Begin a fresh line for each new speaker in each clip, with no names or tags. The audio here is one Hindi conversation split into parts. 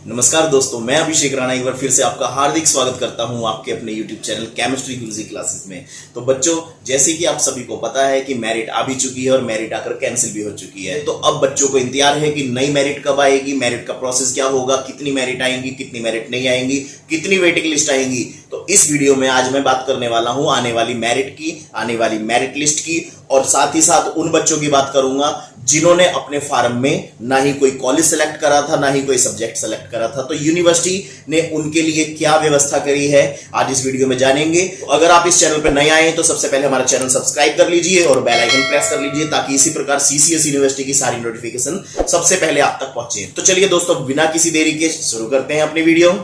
नमस्कार दोस्तों, मैं अभिषेक राणा एक बार फिर से आपका हार्दिक स्वागत करता हूं आपके अपने YouTube चैनल केमिस्ट्री गुरुजी क्लासेस में। तो बच्चों, जैसे कि आप सभी को पता है कि मेरिट आ भी चुकी है और मेरिट आकर कैंसिल भी हो चुकी है। तो अब बच्चों को इंतजार है कि नई मेरिट कब आएगी, मेरिट का प्रोसेस क्या होगा, कितनी मेरिट आएंगी, कितनी मेरिट नहीं आएंगी, कितनी वेटिंग लिस्ट आएंगी। तो इस वीडियो में आज मैं बात करने वाला हूं आने वाली मेरिट की, आने वाली मेरिट लिस्ट की, और साथ ही साथ उन बच्चों की बात करूंगा जिन्होंने अपने फार्म में ना ही कोई कॉलेज सेलेक्ट करा था, ना ही कोई सब्जेक्ट सेलेक्ट करा था। तो यूनिवर्सिटी ने उनके लिए क्या व्यवस्था करी है आज इस वीडियो में जानेंगे। तो अगर आप इस चैनल पर नए आए हैं तो सबसे पहले हमारा चैनल सब्सक्राइब कर लीजिए और बेल आइकन प्रेस कर लीजिए ताकि इसी प्रकार सीसीएस यूनिवर्सिटी की सारी नोटिफिकेशन सबसे पहले आप तक पहुंचे। तो चलिए दोस्तों, बिना किसी देरी के शुरू करते हैं अपनी वीडियो।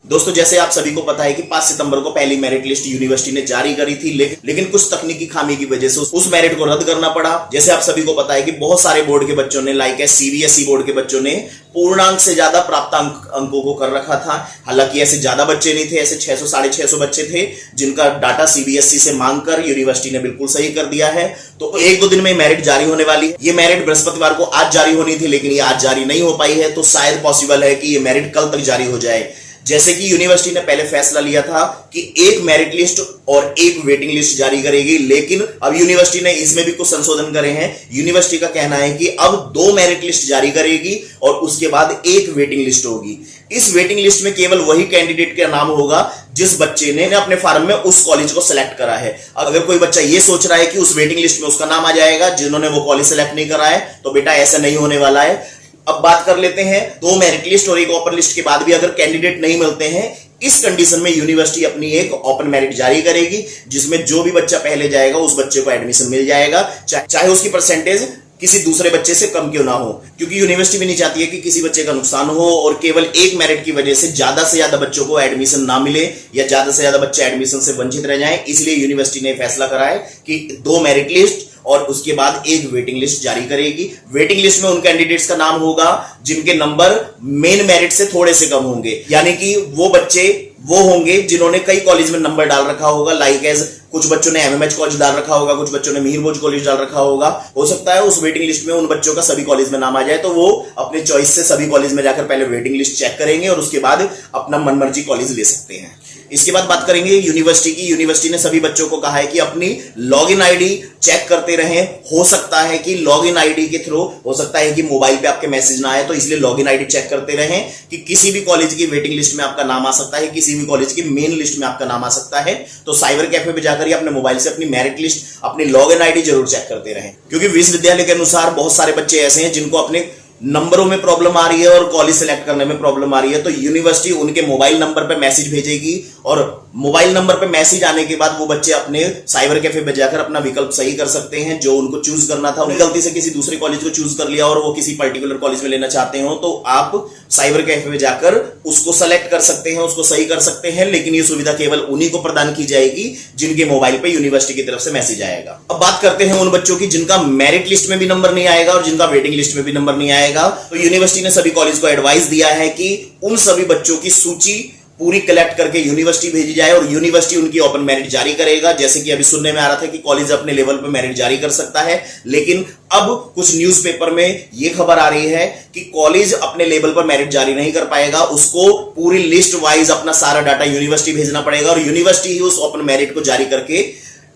दोस्तों, जैसे आप सभी को पता है कि 5 सितंबर को पहली मेरिट लिस्ट यूनिवर्सिटी ने जारी करी थी, लेकिन कुछ तकनीकी खामी की वजह से उस मेरिट को रद्द करना पड़ा। जैसे आप सभी को पता है कि बहुत सारे बोर्ड के बच्चों ने, लाइक सीबीएसई बोर्ड के बच्चों ने पूर्णांक से ज्यादा प्राप्त अंकों को कर रखा था। हालांकि ऐसे ज्यादा बच्चे नहीं थे, ऐसे 600 साढ़े 600 बच्चे थे जिनका डाटा सीबीएसई से मांगकर यूनिवर्सिटी ने बिल्कुल सही कर दिया है। तो 1-2 दिन में मेरिट जारी होने वाली है। ये मेरिट बृहस्पतिवार को आज जारी होनी थी, लेकिन ये आज जारी नहीं हो पाई है। तो शायद पॉसिबल है कि ये मेरिट कल तक जारी हो जाए। जैसे कि यूनिवर्सिटी ने पहले फैसला लिया था कि एक मेरिट लिस्ट और एक वेटिंग लिस्ट जारी करेगी, लेकिन अब यूनिवर्सिटी ने इसमें भी कुछ संशोधन करे हैं। यूनिवर्सिटी का कहना है कि अब 2 मेरिट लिस्ट जारी करेगी और उसके बाद एक वेटिंग लिस्ट होगी। इस वेटिंग लिस्ट में केवल वही कैंडिडेट का नाम होगा जिस बच्चे ने अपने फार्म में उस कॉलेज को सिलेक्ट करा है। अगर कोई बच्चा ये सोच रहा है कि उस वेटिंग लिस्ट में उसका नाम आ जाएगा जिन्होंने वो कॉलेज सिलेक्ट नहीं करा है, तो बेटा ऐसा नहीं होने वाला है। अब बात कर लेते हैं 2 मेरिट लिस्ट और एक ओपन लिस्ट के बाद भी अगर कैंडिडेट नहीं मिलते हैं, इस कंडीशन में यूनिवर्सिटी अपनी एक ओपन मेरिट जारी करेगी जिसमें जो भी बच्चा पहले जाएगा उस बच्चे को एडमिशन मिल जाएगा, चाहे उसकी परसेंटेज किसी दूसरे बच्चे से कम क्यों ना हो। क्योंकि यूनिवर्सिटी भी नहीं चाहती है कि किसी बच्चे का नुकसान हो और केवल एक मेरिट की वजह से ज्यादा बच्चों को एडमिशन ना मिले या ज्यादा से ज्यादा बच्चे एडमिशन से वंचित रह जाएं। इसलिए यूनिवर्सिटी ने फैसला करा है कि 2 मेरिट लिस्ट और उसके बाद एक वेटिंग लिस्ट जारी करेगी। वेटिंग लिस्ट में उन कैंडिडेट्स का नाम होगा जिनके नंबर मेन मेरिट से थोड़े से कम होंगे, यानी कि वो बच्चे वो होंगे जिन्होंने कई कॉलेज में नंबर डाल रखा होगा। लाइक एज कुछ बच्चों ने एमएमएच कॉलेज डाल रखा होगा, कुछ बच्चों ने मीरभोज कॉलेज डाल रखा होगा। हो सकता है उस वेटिंग लिस्ट में उन बच्चों का सभी कॉलेज में नाम आ जाए, तो वो अपने चॉइस से सभी कॉलेज में जाकर पहले वेटिंग लिस्ट चेक करेंगे और उसके बाद अपना मनमर्जी कॉलेज ले सकते हैं। इसके बाद बात करेंगे यूनिवर्सिटी की। यूनिवर्सिटी ने सभी बच्चों को कहा है कि अपनी लॉगिन आईडी चेक करते रहें। हो सकता है कि लॉगिन आईडी के थ्रू हो सकता है कि मोबाइल पे आपके मैसेज ना आए, तो इसलिए लॉगिन आईडी चेक करते रहें कि किसी भी कॉलेज की वेटिंग लिस्ट में आपका नाम आ सकता है, किसी भी कॉलेज की मेन लिस्ट में आपका नाम आ सकता है। तो साइबर कैफे पे जाकर ही अपने मोबाइल से अपनी मेरिट लिस्ट, अपनी लॉगिन आईडी जरूर चेक करते रहें। क्योंकि विश्वविद्यालय के अनुसार बहुत सारे बच्चे ऐसे हैं जिनको अपने नंबरों में प्रॉब्लम आ रही है और कॉलेज सेलेक्ट करने में प्रॉब्लम आ रही है। तो यूनिवर्सिटी उनके मोबाइल नंबर पर मैसेज भेजेगी और मोबाइल नंबर पर मैसेज आने के बाद वो बच्चे अपने साइबर कैफे पे जाकर अपना विकल्प सही कर सकते हैं जो उनको चूज करना था। उन्हें गलती से किसी दूसरे कॉलेज को चूज कर लिया और वो किसी पर्टिकुलर कॉलेज में लेना चाहते हो, तो आप साइबर कैफे पे जाकर उसको सेलेक्ट कर सकते हैं, उसको सही कर सकते हैं। लेकिन ये सुविधा केवल उन्हीं को प्रदान की जाएगी जिनके मोबाइल पे यूनिवर्सिटी की तरफ से मैसेज आएगा। अब बात करते हैं उन बच्चों की जिनका मेरिट लिस्ट में भी नंबर नहीं आएगा और जिनका वेटिंग लिस्ट में भी नंबर नहीं आएगा। तो यूनिवर्सिटी ने सभी कॉलेज को एडवाइस दिया है कि उन सभी बच्चों की सूची पूरी कलेक्ट करके यूनिवर्सिटी भेजी जाए और यूनिवर्सिटी उनकी ओपन मेरिट जारी करेगा। जैसे कि अभी सुनने में आ रहा था कि कॉलेज अपने लेवल पर मेरिट जारी कर सकता है, लेकिन अब कुछ न्यूज़पेपर में यह खबर आ रही है कि कॉलेज अपने लेवल पर मेरिट जारी नहीं कर पाएगा। उसको पूरी लिस्ट वाइज अपना सारा डाटा यूनिवर्सिटी भेजना पड़ेगा और यूनिवर्सिटी ही उस ओपन मेरिट को जारी करके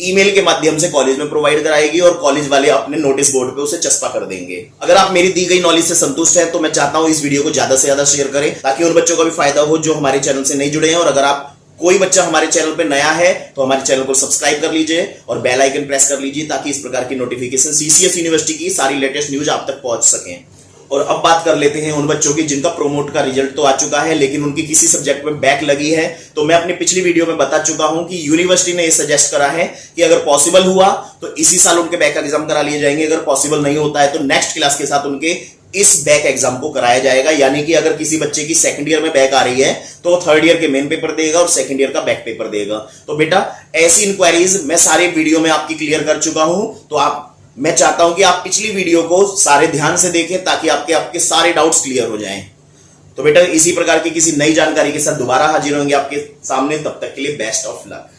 ईमेल के माध्यम से कॉलेज में प्रोवाइड कराएगी और कॉलेज वाले अपने नोटिस बोर्ड पे उसे चस्पा कर देंगे। अगर आप मेरी दी गई नॉलेज से संतुष्ट हैं तो मैं चाहता हूं इस वीडियो को ज्यादा से ज्यादा शेयर करें ताकि उन बच्चों का भी फायदा हो जो हमारे चैनल से नहीं जुड़े हैं। और अगर आप कोई बच्चा हमारे चैनल पे नया है तो हमारे चैनल को सब्सक्राइब कर लीजिए और बेल आइकन प्रेस कर लीजिए ताकि इस प्रकार की नोटिफिकेशन सीसीएस यूनिवर्सिटी की सारी लेटेस्ट न्यूज आप तक पहुंच सकें। और अब बात कर लेते हैं उन बच्चों की जिनका प्रोमोट का रिजल्ट तो आ चुका है लेकिन उनकी किसी सब्जेक्ट में बैक लगी है। तो मैं अपनी पिछली वीडियो में बता चुका हूं कि यूनिवर्सिटी ने यह सजेस्ट करा है कि अगर पॉसिबल हुआ तो इसी साल उनके बैक एग्जाम करा लिए जाएंगे। अगर पॉसिबल नहीं होता है तो नेक्स्ट क्लास के साथ उनके इस बैक एग्जाम को कराया जाएगा। यानी कि अगर किसी बच्चे की सेकंड ईयर में बैक आ रही है तो थर्ड ईयर के मेन पेपर देगा और सेकंड ईयर का बैक पेपर देगा। तो बेटा ऐसी इंक्वायरीज मैं सारे वीडियो में आपकी क्लियर कर चुका हूं। तो मैं चाहता हूं कि आप पिछली वीडियो को सारे ध्यान से देखें ताकि आपके सारे डाउट्स क्लियर हो जाएं। तो बेटा इसी प्रकार की किसी नई जानकारी के साथ दोबारा हाजिर होंगे आपके सामने। तब तक के लिए बेस्ट ऑफ लक।